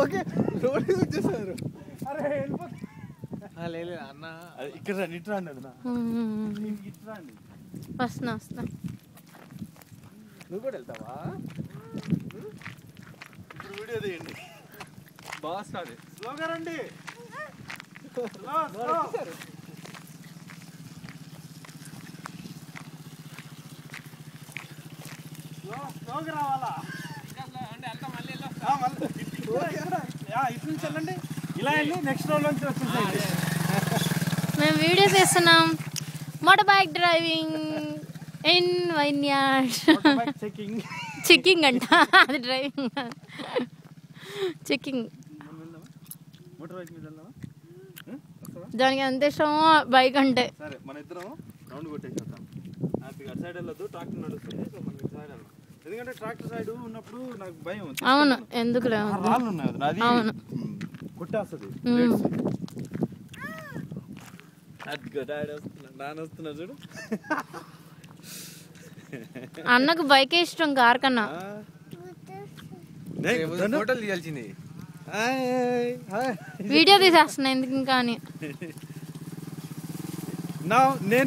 Okay road వచ్చేసారు. అరే లేదు అన్న ఇక్కడ రండి, ఇటు రండి అన్న, ఇటు రండి. వస్తున్నా. నువ్వు కూడా వెళ్తావా? ఇప్పుడు వీడియో తీయండి. బాగా స్టార్ట్. స్లోగా రండి. స్లోగా రావాలా? ఇటు నుంచి వెళ్ళండి, ఇలా వెళ్ళి నెక్స్ట్ రోడ్ నుంచి వచ్చేసేయండి. మేము వీడియో తీస్తున్నాం. Motor bike driving in vineyard. Checking అంట, అది డ్రైవింగ్ చెకింగ్. దానికి ఎంత ఇష్టమో బైక్ అంటే. సరే మన ఇద్దరం రౌండ్ కొట్టేసేద్దాం. అటు సైడ్ వెళ్ళొద్దు, ట్రాక్టర్ నడుస్తుంది. సో మనం ఇటు సైడ్ వెళ్దాం. ఎందుకంటే ట్రాక్టర్ సైడ్ ఉన్నప్పుడు నాకు భయం. అవును, ఎందుకు రాళ్ళు ఉన్నాయి కదా, అది అవును కొట్టేస్తుంది. నాన్న వస్తున్నా చూడు. అన్నకు బైకే ఇష్టం కార్ కన్నా. ఫోటోలు తీయాల్సింది. వీడియో తీసేస్తున్నా ఎందుకు ఇంకా అని. నేను